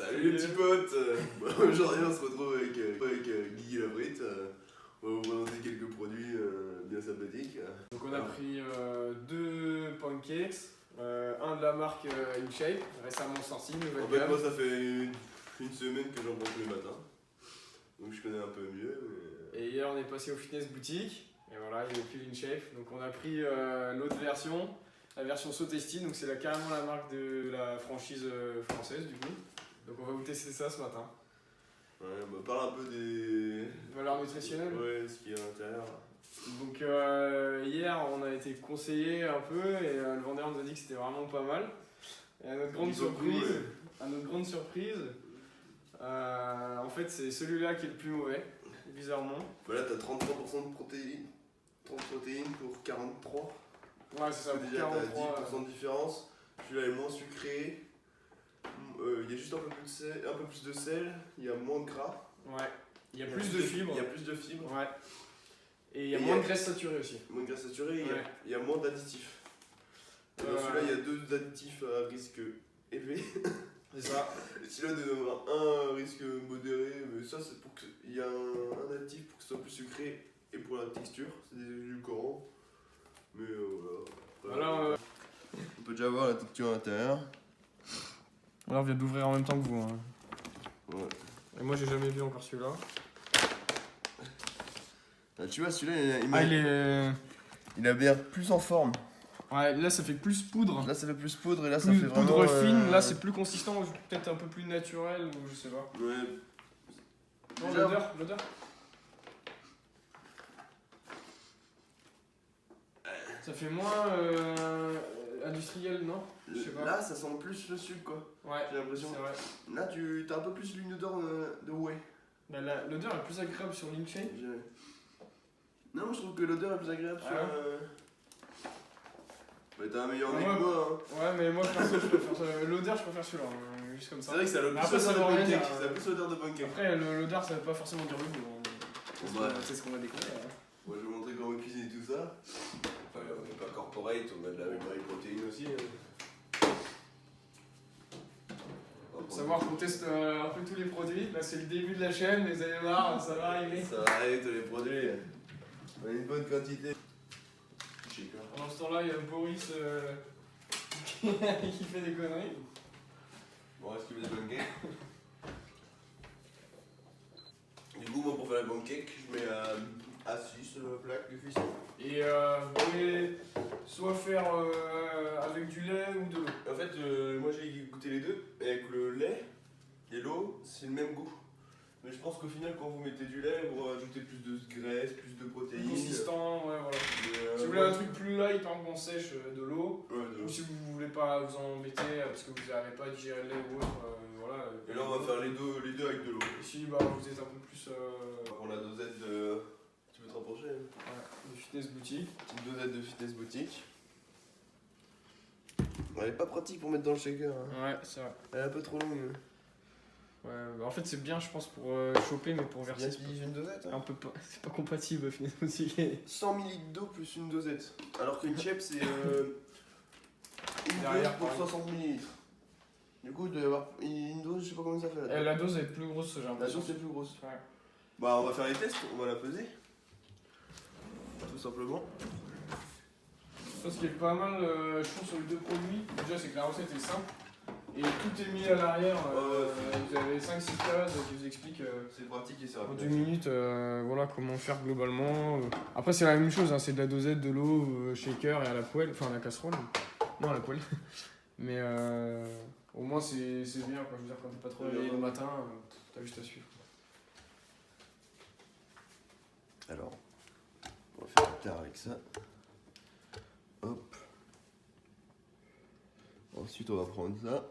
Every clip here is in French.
Salut les petits potes. Aujourd'hui on se retrouve avec Guigui Labrite. On va vous présenter quelques produits bien sympathiques. Donc on a pris deux pancakes, un de la marque InShape, récemment sorti, nouvelle En fait gamme. moi ça fait une semaine que j'en prends tous les matins. Donc je connais un peu mieux. Mais... Et hier on est passé au fitness boutique, et voilà, il n'y avait plus l'InShape. Donc on a pris l'autre version, la version SoTesty, donc c'est carrément la marque de la franchise française du coup. Donc on va vous tester ça ce matin. Ouais, bah parle un peu des Valeurs nutritionnelles. Ouais, ce qu'il y a à l'intérieur. Donc hier on a été conseillé un peu et le vendeur nous a dit que c'était vraiment pas mal. Et à notre grande surprise, en fait c'est celui-là qui est le plus mauvais, bizarrement. Voilà, t'as 33% de protéines. 30 protéines pour 43. Ouais, c'est ça, Déjà 43. t'as 10% de différence. Celui-là est moins sucré. Il y a juste un peu plus de sel, il y a moins de gras. Ouais, il y a plus de fibres. Il y a plus de fibres. Ouais. Et il y a moins de graisse saturée aussi. Moins de graisse saturée, Ouais. il y a moins d'additifs. Dans celui-là, il y a 2 additifs à risque élevé. C'est ça. Et celui-là, il doit y avoir un risque modéré. Mais ça, c'est pour qu'il y a un additif pour que ce soit plus sucré et pour la texture. C'est des édulcorants. Mais voilà. Alors, on peut déjà voir la texture à l'intérieur. on vient d'ouvrir en même temps que vous. Hein. Ouais. Et moi j'ai jamais vu encore celui-là. Ah, tu vois, celui-là, il a l'air plus en forme. Ouais, là ça fait plus poudre. Là, ça fait plus poudre et là, ça Plus fait vraiment. poudre fine, là c'est plus consistant, peut-être un peu plus naturel ou je sais pas. Ouais. Non, Déjà- l'odeur. Ça fait moins industriel, non? Je sais pas. Là, ça sent plus le sucre, quoi. Ouais, J'ai l'impression. c'est vrai. Là, tu as un peu plus une odeur de whey. Bah, l'odeur est plus agréable sur l'InShape. Non, moi, je trouve que l'odeur est plus agréable sur. Ah Mais t'as un meilleur nez Ouais. que moi. Hein. Ouais, mais moi perso, je préfère ça. L'odeur, je préfère celui-là, hein, juste comme ça. C'est vrai que ça a le Mais plus après, ça odeur de veut rien pancake. dire, Ça a plus odeur de pancake. Après, l'odeur, ça veut pas forcément dire le goût. Hein. Bon, bah, C'est ce qu'on va découvrir. Hein. Moi, je vais vous montrer comment cuisiner tout ça. Enfin, on n'est pas corporate, on a de la whey protéine aussi. Hein. Pour savoir qu'on teste un peu tous les produits. Là, c'est le début de la chaîne, vous allez voir, ça va arriver. Ça va arriver tous les produits. On a une bonne quantité. Pendant ce temps-là, il y a Boris qui fait des conneries. Bon, est-ce qu'il y a des pancakes? Du coup, moi, pour faire les pancakes, je mets à 6 plaques de cuisson. Et vous pouvez soit faire avec du lait ou de l'eau. En fait, moi j'ai goûté les deux, et avec le lait et l'eau, c'est le même goût. Mais je pense qu'au final, quand vous mettez du lait, vous rajoutez plus de graisse, plus de protéines. Consistant, ouais, voilà. Mais, Si vous voulez un truc plus light, par exemple, on sèche de l'eau. Ouais, de Ou l'eau. si vous voulez pas vous embêter parce que vous n'arrivez pas à digérer le lait ou autre, voilà. Et là, on va faire les deux avec de l'eau. Ici, bah, vous êtes un peu plus On a la dosette de. Tu peux te rapprocher? Hein. ouais, du fitness boutique. Petite dosette de fitness boutique. Elle est pas pratique pour mettre dans le shaker. Hein. Ouais, c'est vrai. Elle est un peu trop longue. Ouais, bah, en fait, c'est bien, je pense, pour choper, mais pour verser. Bien qu'il y ait une dosette. Hein. Un peu pas, c'est pas compatible fitness boutique. 100 ml d'eau plus une dosette. Alors qu'une chip, c'est une Derrière, dose pour pareil. 60 ml. Du coup, il doit y avoir une dose, je sais pas comment ça fait. Là. La dose est plus grosse, j'ai La l'impression. dose est plus grosse. Ouais. Bah, on va faire les tests, on va la peser. Tout simplement. Ça, ce qui est pas mal, je trouve, sur les deux produits, déjà, c'est que la recette est simple. Et tout est mis à l'arrière. Vous avez 5-6 cases qui vous expliquent C'est pratique et c'est en rapide. 2 minutes voilà, comment faire globalement. Après, c'est la même chose, hein, c'est de la dosette, de l'eau, shaker et à la poêle, enfin à la casserole. Non, à la poêle. Mais au moins, c'est bien. Quoi. Je veux dire, quand t'es pas trop réveillé le matin, t'as juste à suivre. Alors, on va faire un quart avec ça. Hop. Ensuite, on va prendre ça.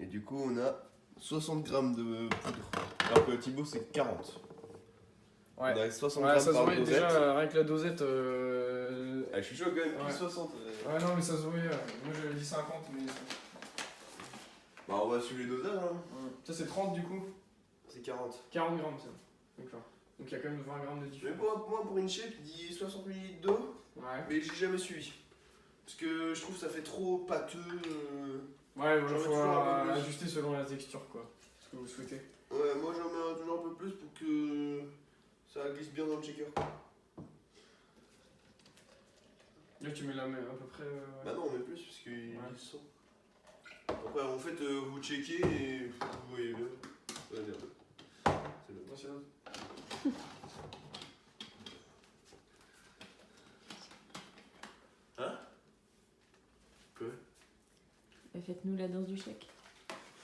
Et du coup, on a 60 grammes de poudre. Alors que Thibaut, c'est 40. Ouais. On a 60 Ouais, grammes ça se par voit dosette. déjà, rien que la dosette. Ah, je suis chaud quand même, plus Ouais. 60. Ouais, non, mais ça se voit. Moi, j'avais dit 50, mais. Bah, on va suivre les dosages. Hein. Ça, c'est 30 du coup. C'est 40. 40 grammes, ça. D'accord. Donc, il y a quand même 20 grammes de Mais différence. moi, pour une shape, il dit 60 ml d'eau, Ouais. mais j'ai jamais suivi. Parce que je trouve que ça fait trop pâteux. Ouais, il J'en mets faut toujours un peu plus. ajuster selon la texture, quoi. Ce que vous souhaitez. Ouais, moi j'en mets toujours un peu plus pour que ça glisse bien dans le shaker. Là, tu mets la main à peu près. Bah non, on met plus parce qu'il Ouais. glisse sans. Après, en fait, vous checkez et vous voyez bien. Ouais, merde. C'est bon. Ouais, c'est bon. Hein? Quoi? Bah, faites-nous la danse du chèque.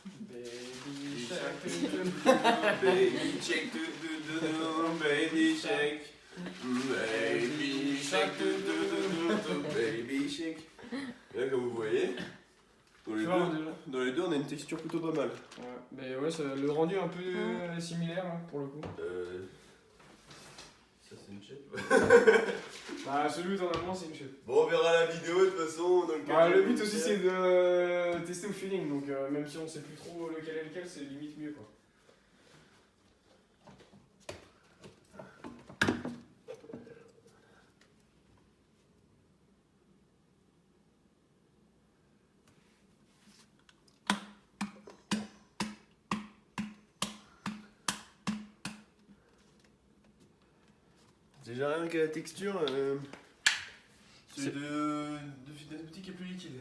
Baby Shark, shark. baby check, baby shake. Baby shake, baby shake. Là, comme vous voyez, dans les, Tu vois, deux, déjà. dans les deux, on a une texture plutôt pas mal. Ouais, mais ouais, le rendu est un peu similaire hein, pour le coup. Ça, c'est une chip. Bah, celui où t'en as moins, c'est une chute. Bon, on verra la vidéo de toute façon. Dans Bah, le but aussi, c'est de tester au feeling, donc même si on sait plus trop lequel est lequel, c'est limite mieux quoi. Déjà rien qu'à la texture, celui de Fitness Boutique est plus liquide.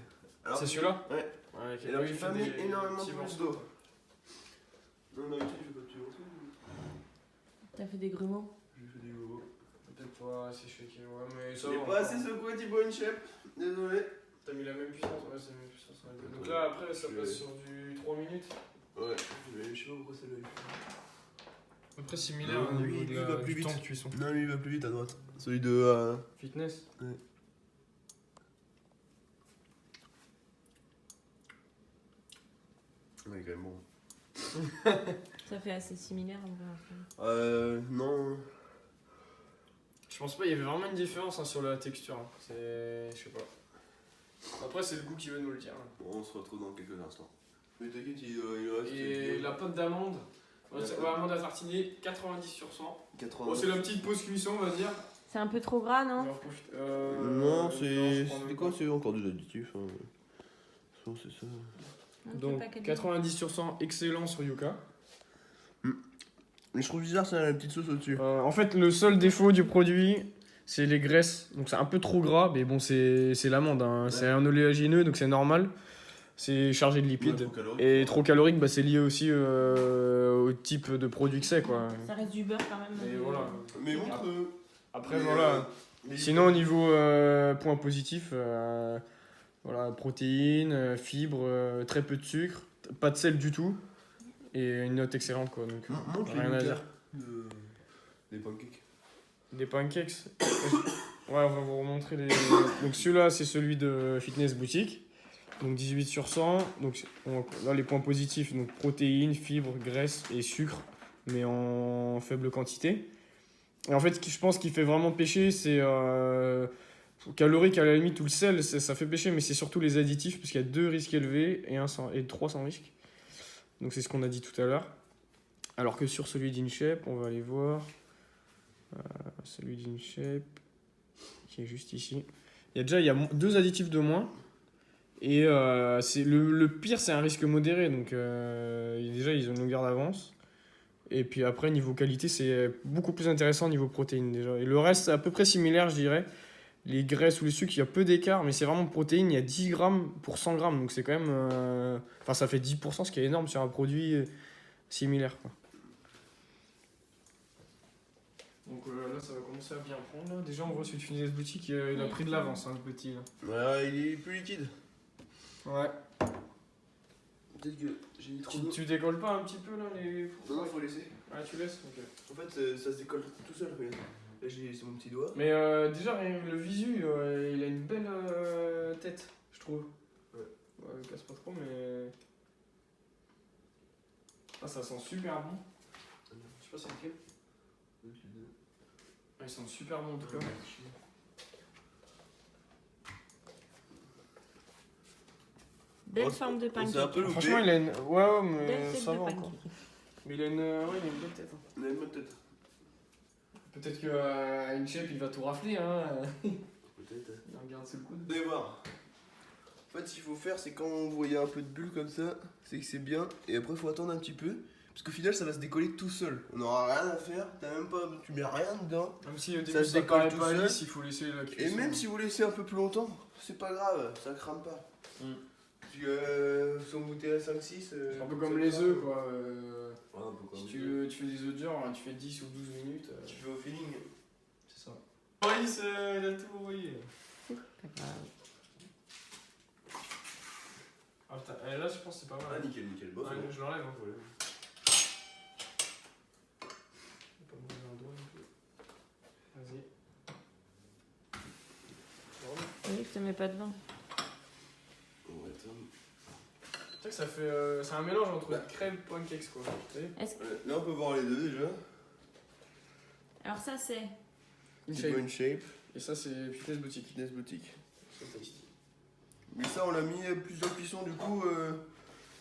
Alors C'est que- celui-là? Ouais. Ouais, Et là, il fait énormément petits plus morceaux. d'eau. Non, d'habitude, il fait pas de petits morceaux. T'as fait des grumeaux? J'ai fait des gros. Peut-être pas assez shaké, ouais, mais ça J'ai va pas encore. assez secoué Thibaut InShape. Désolé. T'as mis la même puissance, ouais, c'est la même puissance. Ouais. Donc là, après, ça passe sur du 3 minutes. Ouais, mais je sais pas pourquoi celle-là il À peu près similaire Non, au lui, niveau lui de va la, plus du vite. temps de cuisson. Non, lui il va plus vite à droite. Celui de. Fitness. Ouais, quand même bon. Ça fait assez similaire en vrai. Non. Je pense pas, il y avait vraiment une différence hein, sur la texture. Hein. C'est. Je sais pas. Après, c'est le goût qui veut nous le dire. Hein. Bon, on se retrouve dans quelques instants. Mais t'inquiète, il reste. Et la pâte d'amande, amande à tartiner, 90 sur 100. 80. Bon, c'est la petite pause cuisson, on va dire. C'est un peu trop gras, non? Non, non, c'est. je crois même C'est quoi? pas. C'est encore des additifs. Hein. C'est ça. Non, c'est Donc pas quel- 90 sur 100, excellent sur Yuka. Mais je trouve bizarre, ça, la petite sauce au-dessus. En fait, le seul défaut du produit, c'est les graisses. Donc c'est un peu trop gras, mais bon, c'est l'amande. Hein. Ouais. C'est un oléagineux, donc c'est normal. C'est chargé de lipides. Ouais, trop calorique. Et trop calorique, bah, c'est lié aussi au type de produit que c'est. Quoi. Ça reste du beurre quand même. Et voilà. Mais montre. Après, mais, voilà. mais- Sinon, au niveau point positif, voilà, protéines, fibres, très peu de sucre, pas de sel du tout. Et une note excellente. Quoi, donc, Montre rien les à Yuka dire. Des pancakes. Des pancakes. Ouais, on va vous remontrer les. Donc celui-là, c'est celui de Fitness Boutique. Donc 18 sur 100. Donc là, les points positifs, donc protéines, fibres, graisses et sucre, mais en faible quantité. Et en fait, ce qui, je pense qu'il fait vraiment pêcher, c'est calorique à la limite ou le sel, ça fait pêcher, mais c'est surtout les additifs, parce qu'il y a 2 risques élevés et 3 sans risque. Donc c'est ce qu'on a dit tout à l'heure. Alors que sur celui d'InShape, on va aller voir. Celui d'InShape, qui est juste ici. Il y a 2 additifs de moins. Et c'est le pire, c'est un risque modéré. Donc déjà, ils ont une longueur d'avance. Et puis après, niveau qualité, c'est beaucoup plus intéressant niveau protéines déjà. Et le reste, c'est à peu près similaire, je dirais. Les graisses ou les sucres, il y a peu d'écart, mais c'est vraiment protéines. Il y a 10 grammes pour 100 grammes. Donc c'est quand même. Enfin, ça fait 10%, ce qui est énorme sur un produit similaire. Quoi. Donc là, ça va commencer à bien prendre. Là. Déjà, on voit sur Fitness Boutique, il a pris de l'avance, hein, le petit. Là. Ouais, il est plus liquide. Ouais. Peut-être que j'ai mis trop d'eau. Tu décolles pas un petit peu là les. Non, faut laisser. Ah, tu laisses. Ok. En fait, ça se décolle tout seul, regarde. Là, c'est mon petit doigt. Mais déjà, rien que le visu, il a une belle tête, je trouve. Ouais. Ouais, il casse pas trop, mais. Ah, ça sent super bon. Je sais pas c'est lequel. Ah, ils sentent super bon en tout cas. Belle On forme de s'est un pancake. peu loupé. Franchement, il a une. Ouais, mais Belle tête ça de va pancake. encore. Mais il a une. Ouais, il a une belle tête. Hein. On a une bonne tête. Peut-être que InShape il va tout rafler, hein. Peut-être. Il regarde sous le coude. Vous allez voir. En fait, ce qu'il faut faire, c'est quand vous voyez un peu de bulles comme ça, c'est que c'est bien. Et après, il faut attendre un petit peu. Parce qu'au final, ça va se décoller tout seul. On n'aura rien à faire. Tu mets rien dedans. Même si au début Ça se ça décolle paraît tout pas seul. lisse, il faut laisser la cuisson. Et même si vous laissez un peu plus longtemps, c'est pas grave, ça crame pas. Parce que sont goûtés à 5-6. C'est un peu comme les œufs quoi. Ouais, un peu comme Si tu fais des œufs durs, tu fais 10 ou 12 minutes. Tu fais au feeling. C'est ça. Maurice, il a tout envoyé. Pas grave. Ah putain, là je pense que c'est pas mal. Ah, nickel, nickel. Bon, Ouais, c'est bon. je l'enlève. Hein. Ouais. Pas me brûler un doigt non plus. Vas-y. Oui, je te mets pas de vin. Ouais, attends. Tu sais que ça fait. C'est un mélange entre Bah. crêpes et pancakes quoi. Vous savez Est-ce que... Là, on peut voir les deux déjà. Alors ça c'est... Une Tipo une shape. Et ça c'est Fitness Boutique. Fitness boutique. C'est tasty. Mais ça, on l'a mis plusieurs cuissons du coup.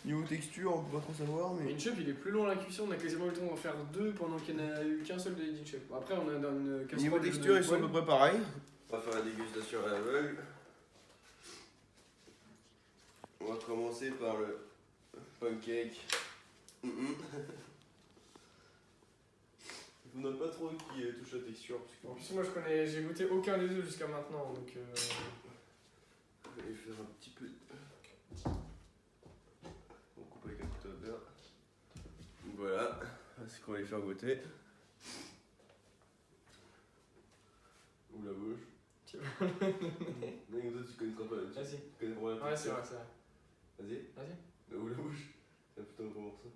Niveau texture, on peut pas trop savoir. Mais Mais une chip il est plus long à la cuisson, on a quasiment eu le temps d'en faire deux pendant qu'il n'y en a eu qu'un seul de Edin Chip. Après on a dans une casserole. niveau de texture, ils sont à poêle. peu près pareils. On va faire la dégustation à l'aveugle. On va commencer par le pancake. Je vous donne pas trop qui touche la texture. Parce que En plus moi j'ai goûté aucun des deux jusqu'à maintenant donc je vais faire un petit peu. On coupe avec un couteau de beurre. Voilà, c'est ce qu'on va les faire goûter. Ou la bouche. Non, mais toi, tu connais pas la Vas-y. Tu connais pas la Ouais c'est texture. vrai, c'est vrai. Vas-y. Vas-y. Ou la bouche. C'est un putain de gros morceau.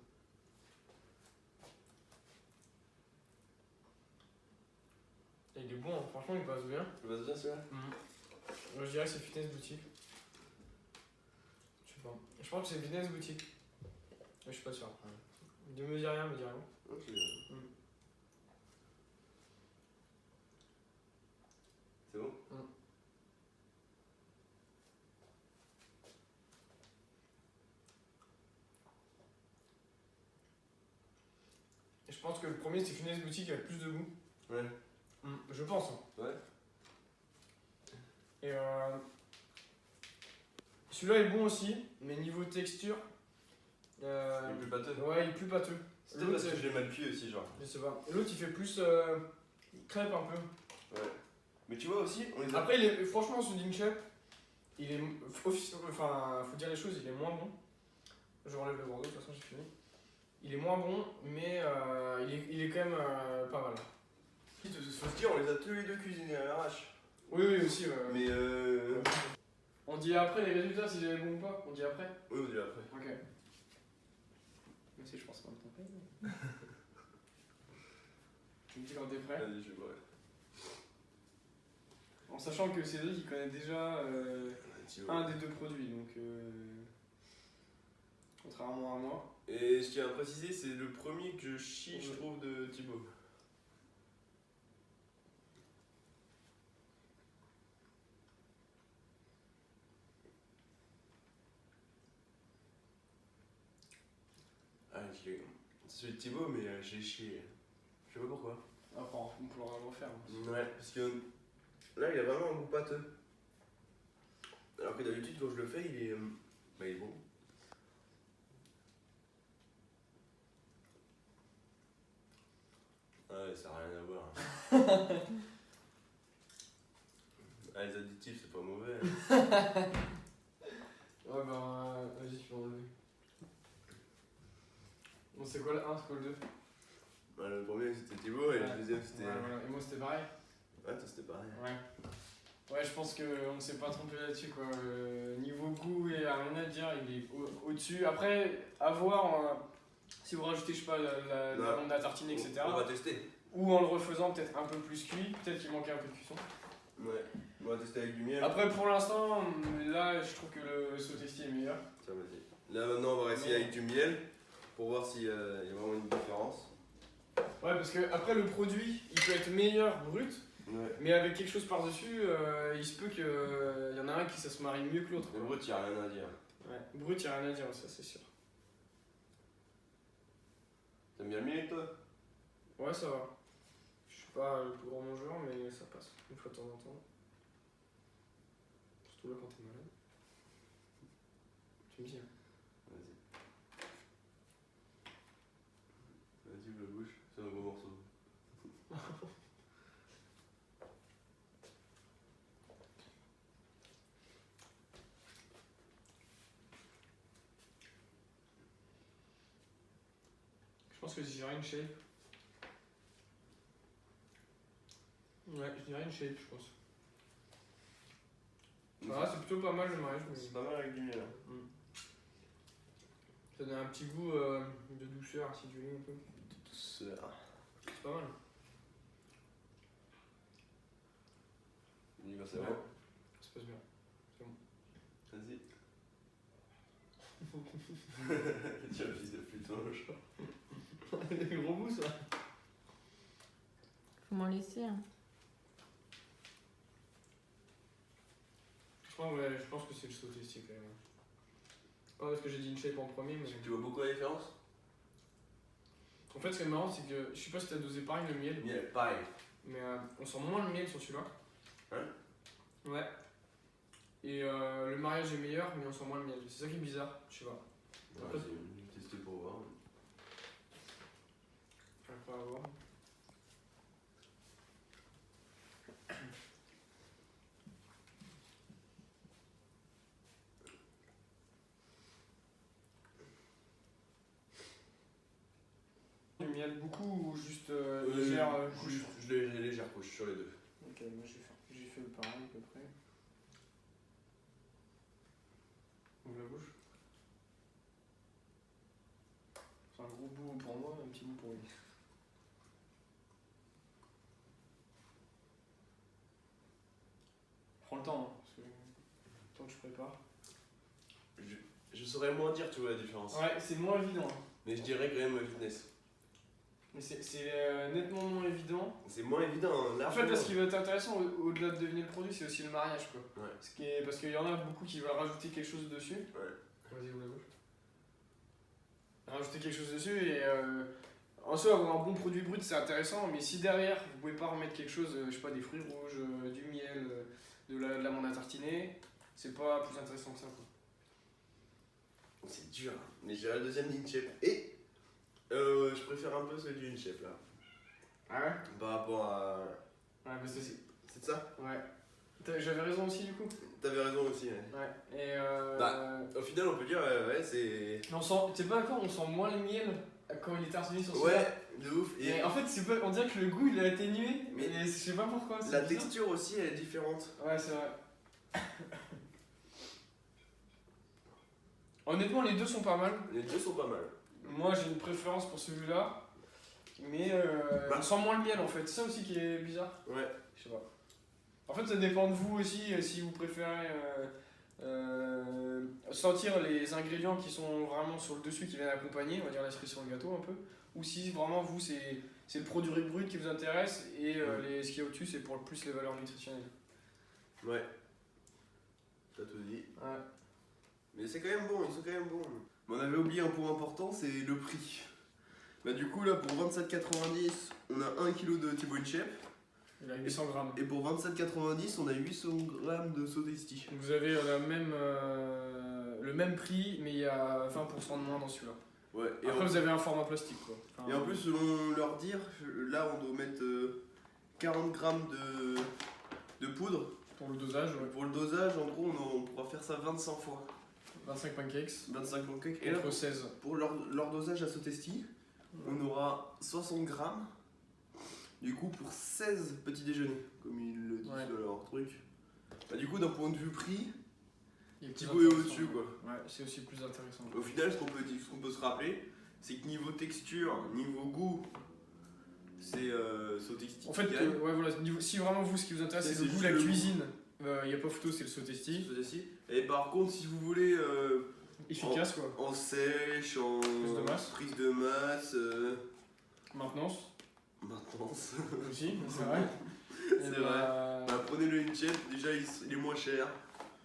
Et il est bon, hein. Franchement il passe bien. Tu vas bien celui-là? Moi je dirais que c'est Fitness Boutique. Je sais pas. Je pense que c'est Fitness Boutique. Mais je suis pas sûr. Ne me dis rien, me dis rien. Ok. C'est bon? Et je pense que le premier c'est Fitness Boutique avec plus de goût. Ouais. Je pense. Hein. Ouais. Et celui-là est bon aussi, mais niveau texture. Il est plus pâteux. Ouais, il est plus pâteux. C'est peut-être parce que je l'ai mal cuit aussi, genre. Je sais pas. L'autre il fait plus crêpe un peu. Ouais. Mais tu vois aussi, on les a. Après, franchement, ce Ding Chef, il est. Enfin, faut dire les choses, il est moins bon. Je relève le Bordeaux, de toute façon, j'ai fini. Il est moins bon, mais il est quand même pas mal. Faut se dire, on les a tous les deux cuisinés à l'arrache. Oui, oui, aussi. Mais On dit après les résultats si j'avais bon ou pas. On dit après. Oui, on dit après. Ok. Même si je pense pas me tromper. Tu me dis quand t'es prêt. Vas-y, je vais voir. En sachant que Cédric il connaît déjà un des deux produits, donc contrairement à moi. Et je tiens à préciser, c'est le premier que je chie, je trouve, de Thibaut. Ah, c'est celui de Thibaut, mais j'ai chié. Je sais pas pourquoi. Après, on pourra le refaire. Ouais, parce que là, il a vraiment un goût pâteux. Alors que d'habitude, quand je le fais, il est bon. Ouais, ça n'a rien à voir. Ah, les additifs, c'est pas mauvais. Ouais, bah, vas-y, tu peux enlever. Bon, c'est quoi le 1, c'est quoi le 2? Bah, le premier, c'était Thibaut, et le deuxième, c'était. Ouais, voilà. Et moi, c'était pareil? Ouais, toi, c'était pareil. Ouais. Ouais, je pense qu'on ne s'est pas trompé là-dessus, quoi. Niveau goût, il n'y a rien à dire, il est au-dessus. Après, à voir si vous rajoutez, je sais pas, la viande de la tartine, etc. On va tester. Ou en le refaisant peut-être un peu plus cuit, peut-être qu'il manquait un peu de cuisson. Ouais, on va tester avec du miel. Après, pour l'instant, là, je trouve que le sautesti est meilleur. Tiens, vas-y. Là, maintenant, on va essayer avec du miel pour voir s'il y a vraiment une différence. Ouais, parce que après, le produit, il peut être meilleur brut. Ouais. Mais avec quelque chose par-dessus, il se peut qu'il y en a un qui ça se marie mieux que l'autre. Le brut, il n'y a rien à dire. Ouais, brut, il n'y a rien à dire, ça c'est sûr. T'aimes bien le miel, toi? Ouais, ça va. Je suis pas le plus grand mangeur, mais ça passe, une fois de temps en temps. Surtout là quand t'es malade. Tu me dis. Vas-y. Vas-y, ouvre la bouche. C'est un gros morceau. Je pense que je dirais une shape. Ouais, je dirais une shape, je pense. Ah, c'est plutôt pas mal le mariage. C'est pas mal avec du miel. Ça donne un petit goût de douceur acidulé un peu. Douceur. C'est pas mal. On y va, c'est Ouais. bon. Ça se passe bien. Vas-y. Tu as fils de pute, hein, le chat. Des gros bouts ça. Faut m'en laisser. Hein. Je pense que c'est le sauté quand même. Pas parce que j'ai dit une shape en premier, mais. Tu vois beaucoup la différence? En fait, ce qui est marrant, c'est que je sais pas si t'as dosé pareil le miel. Miel, pareil. Mais on sent moins le miel sur celui-là. Ouais. Ouais. Et le mariage est meilleur, mais on sent moins le miel. C'est ça qui est bizarre, je sais pas. Ouais, c'est testé pour voir. Après à voir. Du miel beaucoup ou juste légère couche? Juste légère couche sur les deux. Ok, moi j'ai fait le pareil à peu près. Ouvre la bouche. C'est un gros bout pour moi, un petit bout pour lui. Prends le temps, hein, parce que le temps que je prépare. Je saurais moins dire, tu vois, la différence. Ouais, c'est moins évident. Hein. Mais je dirais quand même fitness. Mais c'est nettement moins évident. C'est moins évident, hein, En fait, là, ce qui va être intéressant, au-delà de deviner le produit, c'est aussi le mariage, quoi. Ouais. Parce qu'il y en a beaucoup qui veulent rajouter quelque chose dessus. Ouais. Vas-y, ouvre la bouche. Rajouter quelque chose dessus et en soi, avoir un bon produit brut, c'est intéressant, mais si derrière, vous pouvez pas remettre quelque chose, je sais pas, des fruits rouges, du miel, de l'amande à tartiner, c'est pas plus intéressant que ça, quoi. C'est dur, hein. Mais je dirais le deuxième Inchep. Et je préfère un peu celui du Inchep là. Ah ouais? Par rapport à. Ouais, bah c'est C'est de ça? Ouais. J'avais raison aussi, du coup. T'avais raison aussi, ouais. Ouais. Et Bah, au final, on peut dire, ouais, c'est. on sent, t'es pas d'accord, on sent moins le miel quand il est tartiné sur celui-là. Ouais, de ouf. Et en fait, on dirait que le goût il a atténué, Mais mais je sais pas pourquoi. la texture aussi, elle est différente. Ouais, c'est vrai. Honnêtement, les deux sont pas mal. Les deux sont pas mal. Moi, j'ai une préférence pour celui-là, mais on sent moins le miel en fait. C'est ça aussi qui est bizarre. Ouais. Je sais pas. En fait, ça dépend de vous aussi, si vous préférez sentir les ingrédients qui sont vraiment sur le dessus, qui viennent accompagner, on va dire la cerise sur le gâteau un peu, ou si vraiment vous, c'est le produit brut qui vous intéresse, et ce qui est au-dessus, c'est pour plus les valeurs nutritionnelles. Ouais. T'as tout dit. Ouais. Mais c'est quand même bon, ils sont quand même bons. Mais on avait oublié un point important, c'est le prix. Bah du coup là pour 27,90 on a 1 kg de Thibaut Inchep. Il a 800 grammes. Et pour 27,90 on a 800 grammes de Sotesti. Vous avez le même prix, mais il y a 20% de moins dans celui-là. Ouais. Et après vous avez un format plastique quoi. Enfin, et en plus selon leur dire, là on doit mettre 40 grammes de poudre. pour le dosage, ouais. Pour le dosage en gros on pourra faire ça 25 fois. 25 pancakes. 25 pancakes. Et là, Contre 16. pour leur dosage à Sotesti, on aura 60 grammes. Du coup, pour 16 petits déjeuners, comme ils le disent dans leur truc. Bah, du coup, d'un point de vue prix, Thibaut est au-dessus quoi. Ouais, c'est aussi plus intéressant. Au final, ce qu'on peut se rappeler, c'est que niveau texture, niveau goût, c'est Sotesti. En fait, ouais, voilà, si vraiment vous, ce qui vous intéresse, c'est le goût, la cuisine, il n'y a pas photo, c'est le Sotesti. Et par contre, si vous voulez. Efficace quoi. En sèche, en prise de masse. Maintenance. Aussi, c'est vrai. C'est vrai. Bah, prenez le Inchep, déjà il est moins cher.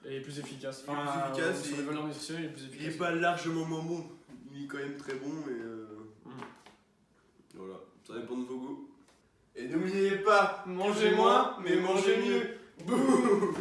Et plus efficace. Il est plus efficace. Sur les valeurs nutritionnelles, il est plus efficace. Il est pas largement moins bon. Il est quand même très bon et voilà, ça dépend de vos goûts. Et n'oubliez pas, mangez moins, mais mangez mieux. Bouh.